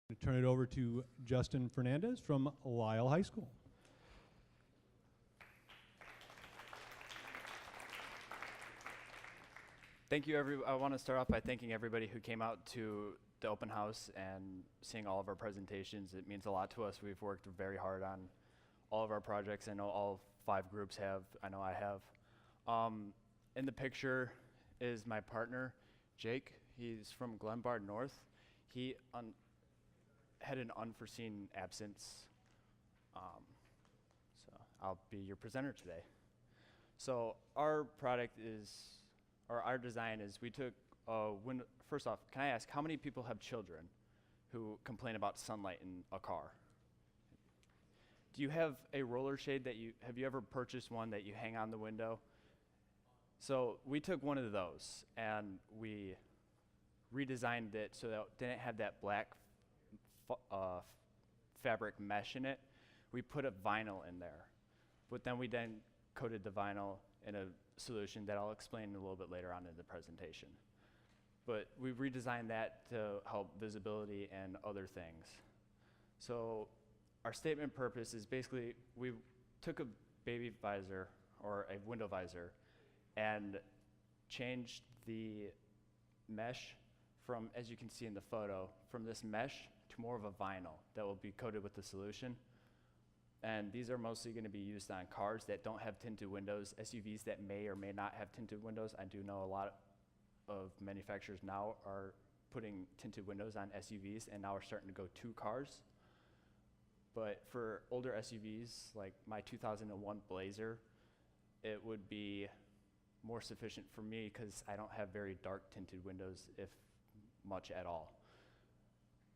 To turn it over to Justin Fernandez from Lyle High School. Thank you, I want to start off by thanking everybody who came out to the open house and seeing all of our presentations. It means a lot to us. We've worked very hard on all of our projects. I know all 5 groups have. I know I have. In the picture is my partner, Jake. He's from Glenbard North. He had an unforeseen absence, so I'll be your presenter today. So our product is, or our design is, we took, first off, can I ask, how many people have children who complain about sunlight in a car? Do you have a roller shade have you ever purchased one that you hang on the window? So we took one of those and we redesigned it so that it didn't have that black fabric mesh in it. We put a vinyl in there, but then we coated the vinyl in a solution that I'll explain a little bit later on in the presentation. But we redesigned that to help visibility and other things. So our statement purpose is basically we took a baby visor or a window visor and changed the mesh from, as you can see in the photo, from this mesh to more of a vinyl that will be coated with the solution. And these are mostly going to be used on cars that don't have tinted windows, SUVs that may or may not have tinted windows. I do know a lot of manufacturers now are putting tinted windows on SUVs, and now we're starting to go to cars. But for older SUVs, like my 2001 Blazer, it would be more sufficient for me because I don't have very dark tinted windows, if much at all.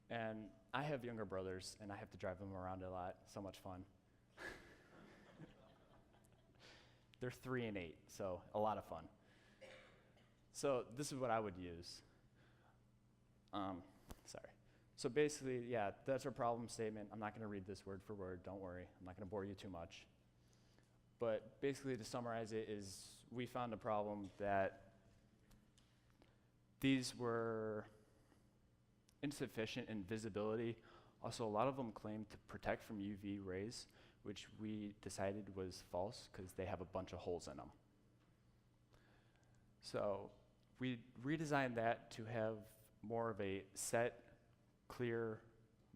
And I have younger brothers, and I have to drive them around a lot. So much fun. They're 3 and 8, so a lot of fun. So this is what I would use. Sorry. So basically, yeah, that's our problem statement. I'm not going to read this word for word. Don't worry. I'm not going to bore you too much. But basically, to summarize it, is we found a problem that these were insufficient in visibility. Also, a lot of them claim to protect from UV rays, which we decided was false because they have a bunch of holes in them. So we redesigned that to have more of a set, clear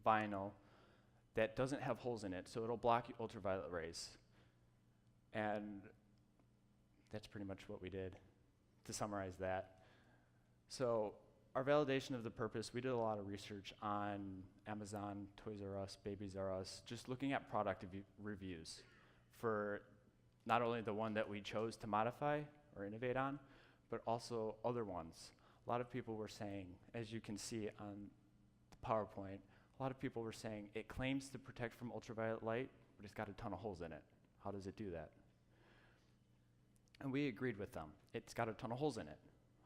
vinyl that doesn't have holes in it, so it'll block ultraviolet rays. And that's pretty much what we did, to summarize that. So our validation of the purpose, we did a lot of research on Amazon, Toys R Us, Babies R Us, just looking at product reviews for not only the one that we chose to modify or innovate on, but also other ones. A lot of people were saying, as you can see on the PowerPoint, a lot of people were saying it claims to protect from ultraviolet light, but it's got a ton of holes in it. How does it do that? And we agreed with them. It's got a ton of holes in it.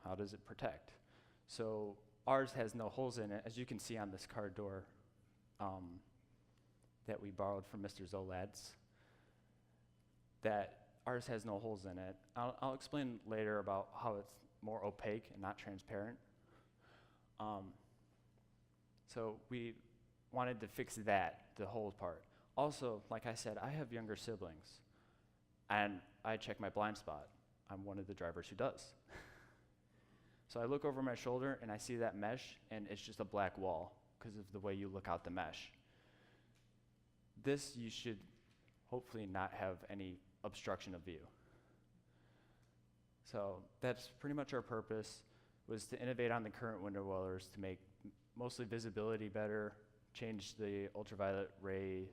How does it protect? So ours has no holes in it, as you can see on this car door that we borrowed from Mr. Zolad's, that ours has no holes in it. I'll explain later about how it's more opaque and not transparent. So we wanted to fix that, the hole part. Also, like I said, I have younger siblings, and I check my blind spot. I'm one of the drivers who does. So I look over my shoulder and I see that mesh, and it's just a black wall because of the way you look out the mesh. This, you should hopefully not have any obstruction of view. So that's pretty much our purpose, was to innovate on the current window wellers to make mostly visibility better, change the ultraviolet ray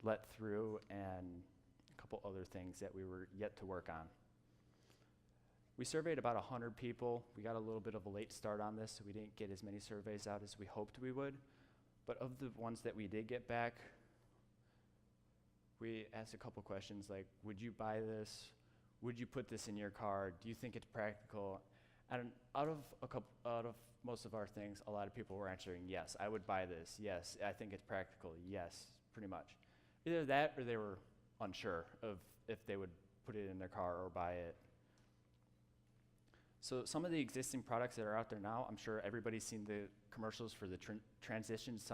let through, and a couple other things that we were yet to work on. We surveyed about 100 people. We got a little bit of a late start on this, so we didn't get as many surveys out as we hoped we would. But of the ones that we did get back, we asked a couple questions like, would you buy this? Would you put this in your car? Do you think it's practical? And out of most of our things, a lot of people were answering, yes, I would buy this. Yes, I think it's practical. Yes, pretty much. Either that or they were unsure of if they would put it in their car or buy it. So some of the existing products that are out there now, I'm sure everybody's seen the commercials for the transitions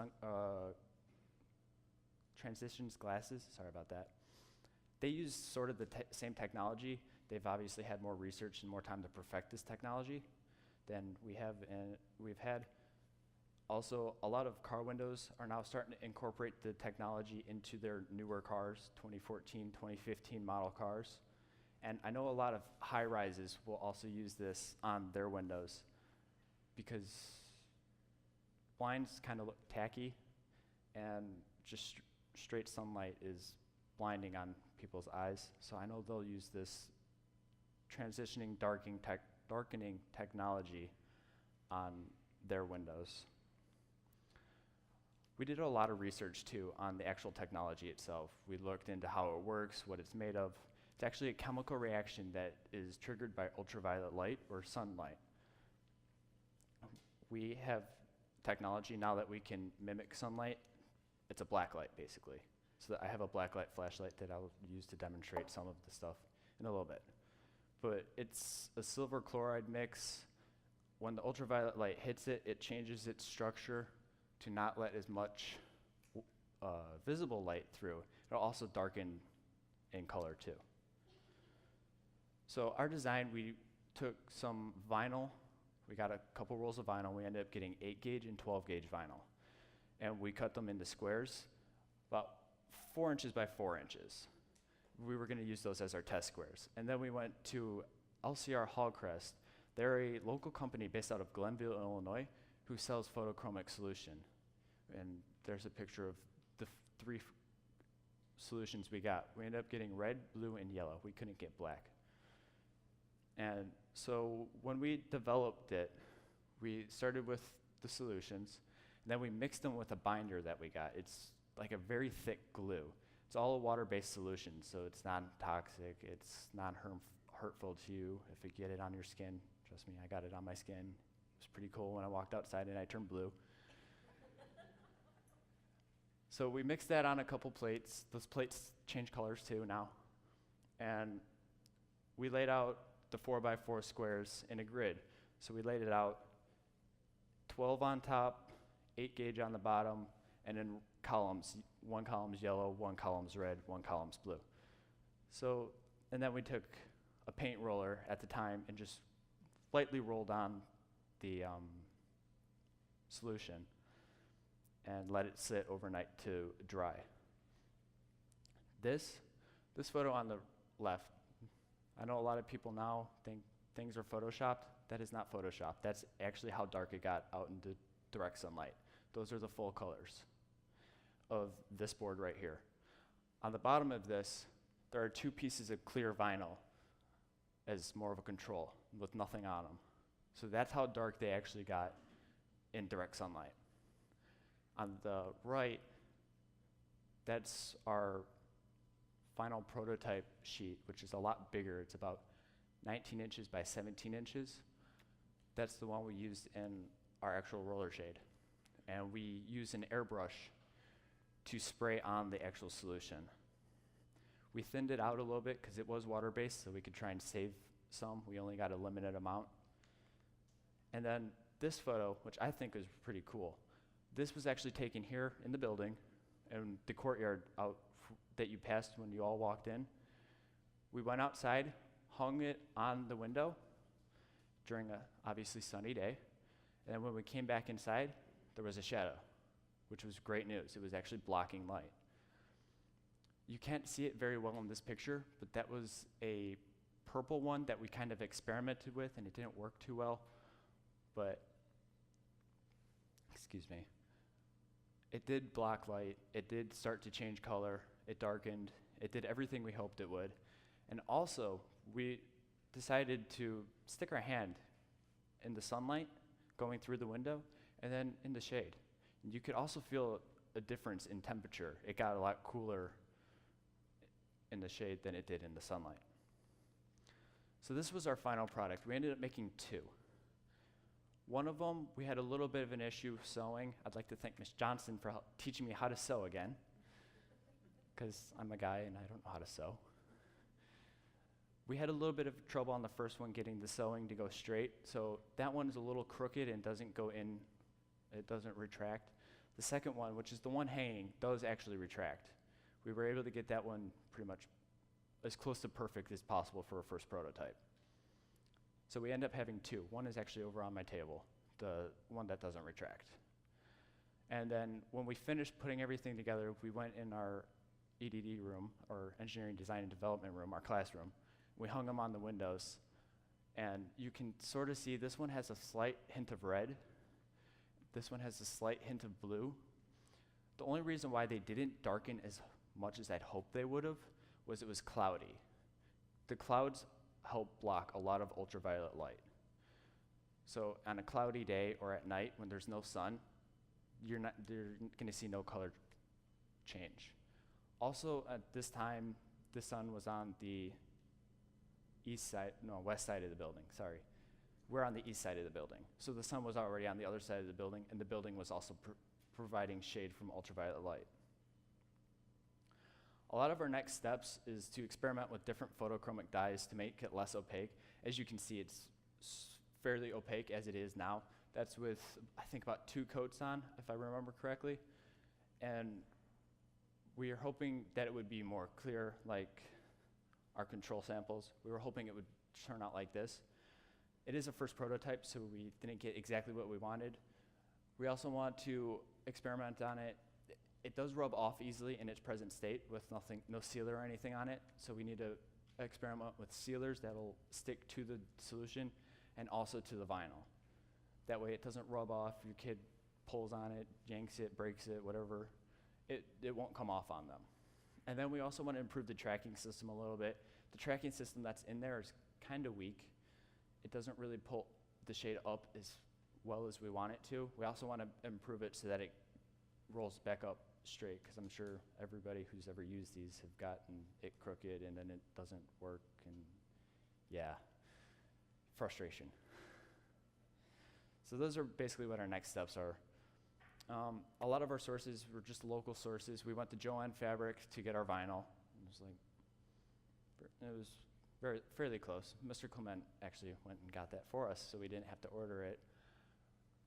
glasses. Sorry about that. They use sort of the same technology. They've obviously had more research and more time to perfect this technology than we have, and we've had. Also, a lot of car windows are now starting to incorporate the technology into their newer cars, 2014, 2015 model cars. And I know a lot of high-rises will also use this on their windows because blinds kind of look tacky, and just straight sunlight is blinding on people's eyes. So I know they'll use this transitioning darkening technology on their windows. We did a lot of research too on the actual technology itself. We looked into how it works, what it's made of. It's actually a chemical reaction that is triggered by ultraviolet light or sunlight. We have technology now that we can mimic sunlight. It's a black light, basically. So I have a black light flashlight that I'll use to demonstrate some of the stuff in a little bit. But it's a silver chloride mix. When the ultraviolet light hits it, it changes its structure to not let as much visible light through. It'll also darken in color too. So our design, we took some vinyl. We got a couple rolls of vinyl. We ended up getting 8 gauge and 12 gauge vinyl. And we cut them into squares, about 4 inches by 4 inches. We were gonna use those as our test squares. And then we went to LCR Hallcrest. They're a local company based out of Glenville, Illinois, who sells photochromic solution. And there's a picture of the 3 solutions we got. We ended up getting red, blue, and yellow. We couldn't get black. And so when we developed it, we started with the solutions, and then we mixed them with a binder that we got. It's like a very thick glue. It's all a water-based solution, so it's non-toxic, it's non-hurtful to you. If you get it on your skin, trust me, I got it on my skin. It was pretty cool when I walked outside and I turned blue. So we mixed that on a couple plates. Those plates change colors too now. And we laid out the 4x4 squares in a grid. So we laid it out 12 on top, 8 gauge on the bottom, and in columns. 1 column's yellow, 1 column's red, 1 column's blue. So, and then we took a paint roller at the time and just lightly rolled on the solution and let it sit overnight to dry. This photo on the left, I know a lot of people now think things are photoshopped. That is not photoshopped. That's actually how dark it got out into direct sunlight. Those are the full colors of this board right here. On the bottom of this, there are 2 pieces of clear vinyl as more of a control with nothing on them. So that's how dark they actually got in direct sunlight. On the right, that's our final prototype sheet, which is a lot bigger. It's about 19 inches by 17 inches. That's the one we used in our actual roller shade. And we use an airbrush to spray on the actual solution. We thinned it out a little bit because it was water-based, so we could try and save some. We only got a limited amount. And then this photo, which I think is pretty cool, this was actually taken here in the building, in the courtyard out that you passed when you all walked in. We went outside, hung it on the window during a obviously sunny day, and then when we came back inside, there was a shadow, which was great news. It was actually blocking light. You can't see it very well in this picture, but that was a purple one that we kind of experimented with, and it didn't work too well, but, excuse me, it did block light, it did start to change color, it darkened, it did everything we hoped it would. And also, we decided to stick our hand in the sunlight going through the window and then in the shade. And you could also feel a difference in temperature. It got a lot cooler in the shade than it did in the sunlight. So this was our final product. We ended up making 2. One of them, we had a little bit of an issue sewing. I'd like to thank Ms. Johnson for teaching me how to sew again, because I'm a guy and I don't know how to sew. We had a little bit of trouble on the first one getting the sewing to go straight, so that one is a little crooked and doesn't go in, it doesn't retract. The second one, which is the one hanging, does actually retract. We were able to get that one pretty much as close to perfect as possible for a first prototype. So we end up having two. One is actually over on my table, the one that doesn't retract. And then when we finished putting everything together, we went in our EDD room, or Engineering Design and Development room, our classroom. We hung them on the windows, and you can sort of see this one has a slight hint of red. This one has a slight hint of blue. The only reason why they didn't darken as much as I'd hoped they would have was it was cloudy. The clouds help block a lot of ultraviolet light. So on a cloudy day or at night when there's no sun, you're going to see no color change. Also, at this time, the sun was on the west side of the building, sorry. We're on the east side of the building. So the sun was already on the other side of the building, and the building was also providing shade from ultraviolet light. A lot of our next steps is to experiment with different photochromic dyes to make it less opaque. As you can see, it's fairly opaque as it is now. That's with, I think, about 2 coats on, if I remember correctly. And we are hoping that it would be more clear, like our control samples. We were hoping it would turn out like this. It is a first prototype, so we didn't get exactly what we wanted. We also want to experiment on it. It does rub off easily in its present state with no sealer or anything on it, so we need to experiment with sealers that'll stick to the solution and also to the vinyl. That way it doesn't rub off, your kid pulls on it, yanks it, breaks it, whatever. It won't come off on them. And then we also want to improve the tracking system a little bit. The tracking system that's in there is kind of weak. It doesn't really pull the shade up as well as we want it to. We also want to improve it so that it rolls back up straight, because I'm sure everybody who's ever used these have gotten it crooked and then it doesn't work, and yeah, frustration. So those are basically what our next steps are. A lot of our sources were just local sources. We went to Joanne Fabric to get our vinyl. It was fairly close. Mr. Clement actually went and got that for us, so we didn't have to order it.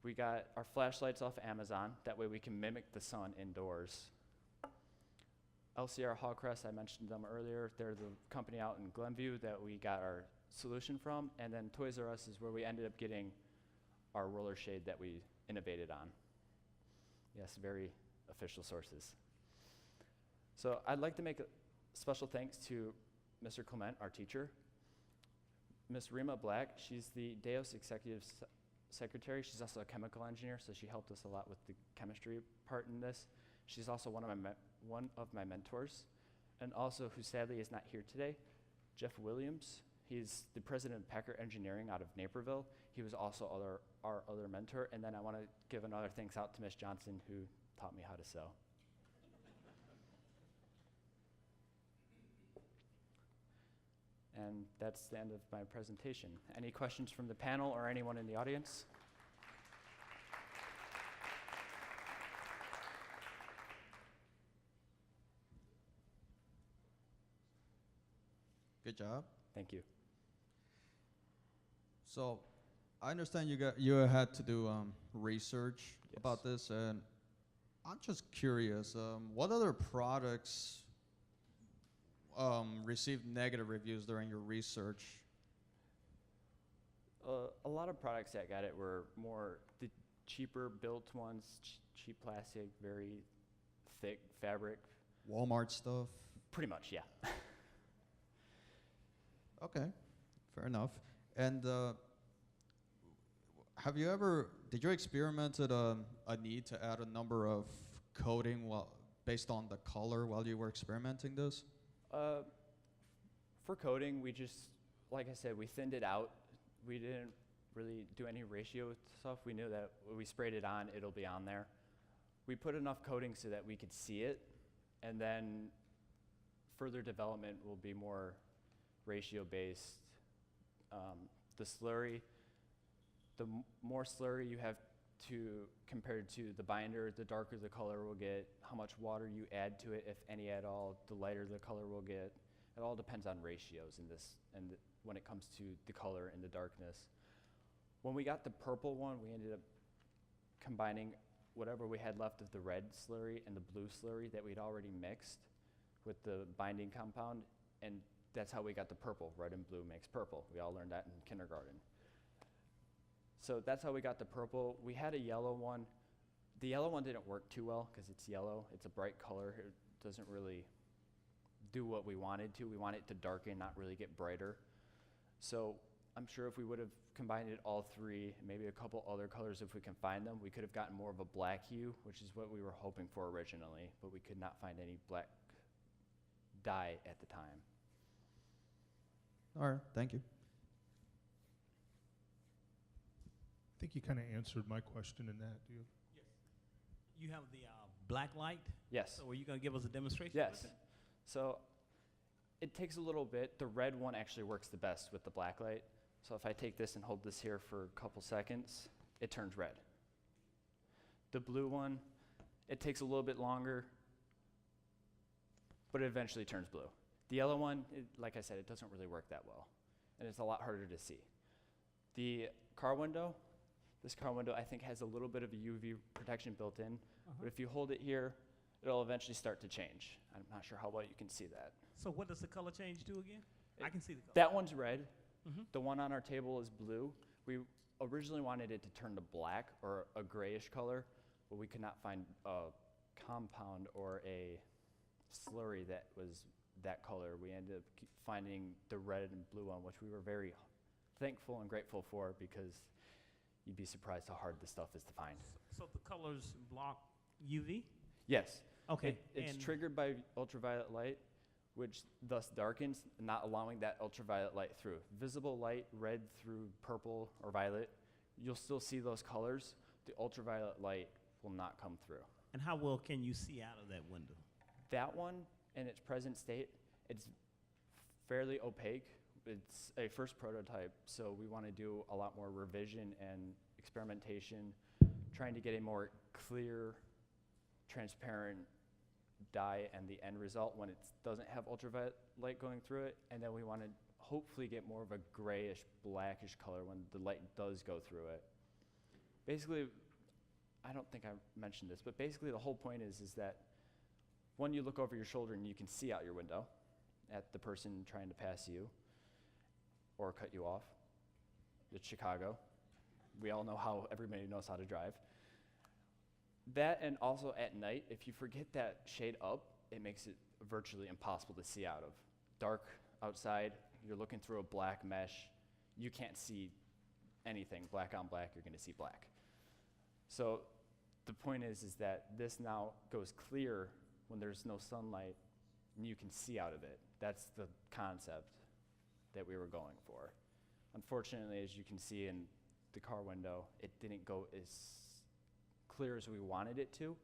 We got our flashlights off Amazon. That way we can mimic the sun indoors. LCR Hawcrest, I mentioned them earlier. They're the company out in Glenview that we got our solution from. And then Toys R Us is where we ended up getting our roller shade that we innovated on. Yes, very official sources. So I'd like to make a special thanks to Mr. Clement, our teacher. Ms. Rima Black, she's the Deos Executive Secretary. She's also a chemical engineer, so she helped us a lot with the chemistry part in this. She's also one of my mentors, and also who sadly is not here today, Jeff Williams. He's the president of Packer Engineering out of Naperville. He was also our other mentor. And then I want to give another thanks out to Ms. Johnson, who taught me how to sew. And that's the end of my presentation. Any questions from the panel or anyone in the audience? Good job. Thank you. So, I understand you had to do research about this, and I'm just curious, what other products received negative reviews during your research? A lot of products that got it were more the cheaper built ones, cheap plastic, very thick fabric. Walmart stuff? Pretty much, yeah. Okay, fair enough. And did you experiment at a need to add a number of coating based on the color while you were experimenting this? For coating, we just, like I said, we thinned it out. We didn't really do any ratio stuff. We knew that when we sprayed it on, it'll be on there. We put enough coating so that we could see it, and then further development will be more ratio-based. The slurry, the more slurry you have compared to the binder, the darker the color will get. How much water you add to it, if any at all, the lighter the color will get. It all depends on ratios in this, and when it comes to the color and the darkness. When we got the purple one, we ended up combining whatever we had left of the red slurry and the blue slurry that we'd already mixed with the binding compound, and that's how we got the purple. Red and blue makes purple. We all learned that in kindergarten. So that's how we got the purple. We had a yellow one. The yellow one didn't work too well because it's yellow. It's a bright color. It doesn't really do what we wanted to. We want it to darken, not really get brighter. So I'm sure if we would have combined it all three, maybe a couple other colors if we can find them, we could have gotten more of a black hue, which is what we were hoping for originally, but we could not find any black dye at the time. All right, thank you. I think you kind of answered my question in that. Do you? You have the black light. Yes. So are you going to give us a demonstration? Yes. with it? So it takes a little bit. The red one actually works the best with the black light. So if I take this and hold this here for a couple seconds, it turns red. The blue one, it takes a little bit longer, but it eventually turns blue. The yellow one, like I said, it doesn't really work that well, and it's a lot harder to see. The car window, this car window I think has a little bit of a UV protection built in, but if you hold it here, it'll eventually start to change. I'm not sure how well you can see that. So what does the color change do again? I can see the color. That one's red. Mhm. The one on our table is blue. We originally wanted it to turn to black or a grayish color, but we could not find a compound or a slurry that was that color. We ended up finding the red and blue one, which we were very thankful and grateful for because you'd be surprised how hard this stuff is to find. So the colors block UV? Yes. Okay. It's and triggered by ultraviolet light, which thus darkens, not allowing that ultraviolet light through. Visible light, red through purple or violet, you'll still see those colors. The ultraviolet light will not come through. And how well can you see out of that window? That one, in its present state, it's fairly opaque. It's a first prototype, so we want to do a lot more revision and experimentation, trying to get a more clear, transparent dye and the end result when it doesn't have ultraviolet light going through it, and then we want to hopefully get more of a grayish, blackish color when the light does go through it. Basically, I don't think I mentioned this, but basically the whole point is that when you look over your shoulder and you can see out your window at the person trying to pass you or cut you off. It's Chicago. We all know how everybody knows how to drive. That, and also at night, if you forget that shade up, it makes it virtually impossible to see out of. Dark outside, you're looking through a black mesh, you can't see anything. Black on black, you're gonna see black. So the point is that this now goes clear when there's no sunlight and you can see out of it. That's the concept that we were going for. Unfortunately, as you can see in the car window, it didn't go as clear as we wanted it to.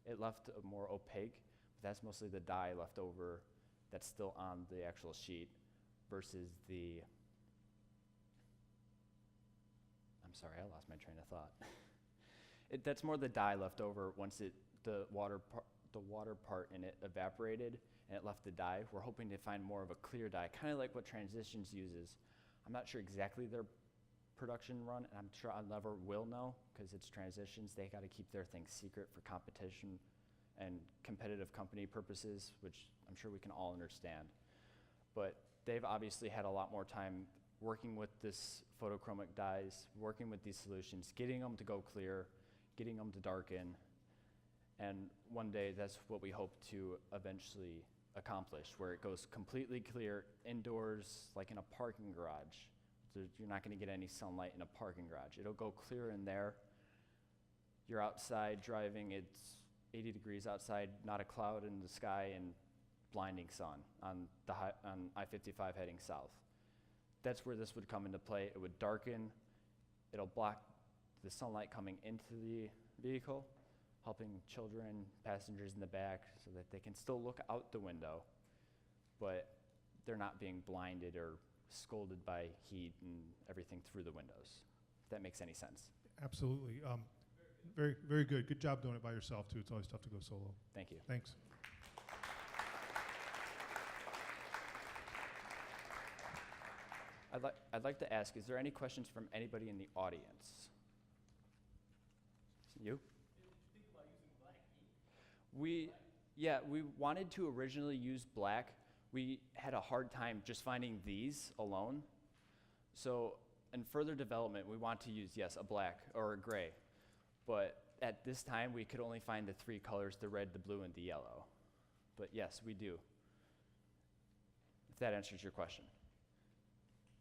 It left a more opaque, but that's mostly the dye left over that's still on the actual sheet versus the, I'm sorry, I lost my train of thought. That's more the dye left over once the water part in it evaporated and it left the dye. We're hoping to find more of a clear dye, kind of like what Transitions uses. I'm not sure exactly their production run, and I'm sure I never will know because it's Transitions. They got to keep their things secret for competition and competitive company purposes, which I'm sure we can all understand. But they've obviously had a lot more time working with this photochromic dyes, working with these solutions, getting them to go clear, getting them to darken, and one day that's what we hope to eventually accomplish, where it goes completely clear indoors, like in a parking garage. You're not going to get any sunlight in a parking garage. It'll go clear in there. You're outside driving, it's 80 degrees outside, not a cloud in the sky, and blinding sun on I-55 heading south. That's where this would come into play. It would darken, it'll block the sunlight coming into the vehicle, helping children, passengers in the back, so that they can still look out the window, but they're not being blinded or scolded by heat and everything through the windows, if that makes any sense. Absolutely. Very, very good. Good job doing it by yourself, too. It's always tough to go solo. Thank you. Thanks. I'd like to ask, is there any questions from anybody in the audience? You? We wanted to originally use black. We had a hard time just finding these alone. So in further development, we want to use, yes, a black or a gray. But at this time, we could only find the 3 colors, the red, the blue, and the yellow. But yes, we do. If that answers your question.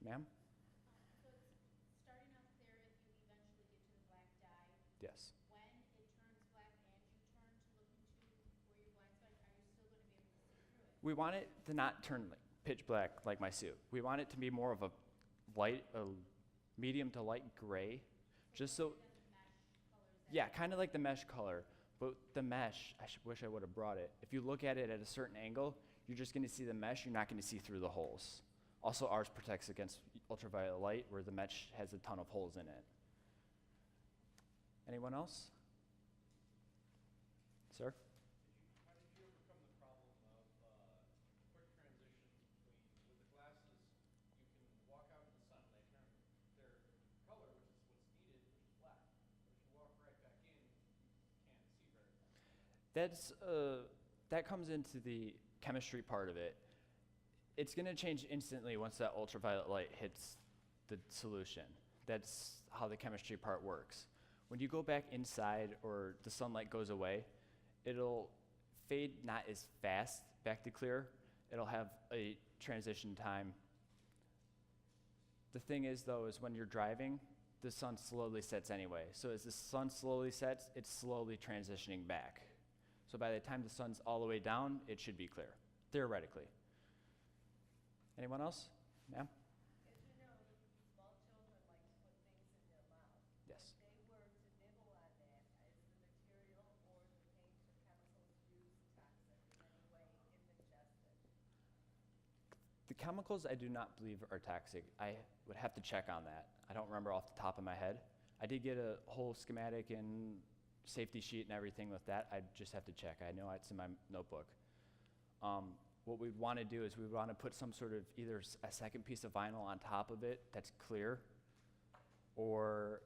Ma'am? So it's starting out there, if you eventually get to the black dye, Yes. when it turns black and you turn to look into where your blind spot, are you still going to be able to see through it? We want it to not turn pitch black like my suit. We want it to be more of a medium to light gray, just so. Yeah, kind of like the mesh color, but the mesh, wish I would have brought it. If you look at it at a certain angle, you're just going to see the mesh, you're not going to see through the holes. Also, ours protects against ultraviolet light, where the mesh has a ton of holes in it. Anyone else? Sir? How did you overcome the problem of quick transition between, with the glasses, you can walk out in the sun and they turn their color, which is what's needed, which is black. But if you walk right back in, you can't see very well. That comes into the chemistry part of it. It's going to change instantly once that ultraviolet light hits the solution. That's how the chemistry part works. When you go back inside or the sunlight goes away, it'll fade not as fast back to clear. It'll have a transition time. The thing is, though, is when you're driving, the sun slowly sets anyway. So as the sun slowly sets, it's slowly transitioning back. So by the time the sun's all the way down, it should be clear, theoretically. Anyone else? Ma'am? As you know, small children like to put things in their mouth. Yes. If they were to nibble on that, is the material or the paints or chemicals used toxic in any way if ingested? The chemicals I do not believe are toxic. I would have to check on that. I don't remember off the top of my head. I did get a whole schematic and safety sheet and everything with that. I just have to check. I know it's in my notebook. What we want to do is we want to put some sort of either a second piece of vinyl on top of it that's clear, or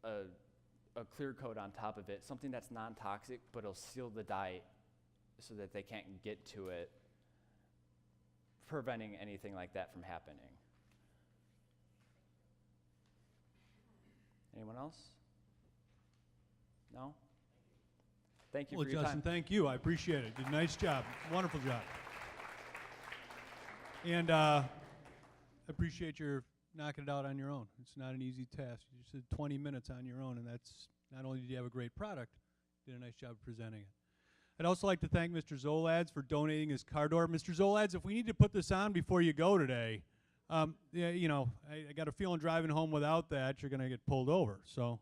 a clear coat on top of it, something that's non-toxic, but it'll seal the dye so that they can't get to it, preventing anything like that from happening. Anyone else? No? Thank you Well, for your Justin, time. thank you. I appreciate it. Did a nice job. Wonderful job. And appreciate your knocking it out on your own. It's not an easy task. You just did 20 minutes on your own, and that's not only did you have a great product, you did a nice job presenting it. I'd also like to thank Mr. Zolads for donating his car door. Mr. Zolads, if we need to put this on before you go today, yeah, you know, I got a feeling driving home without that, you're going to get pulled over. So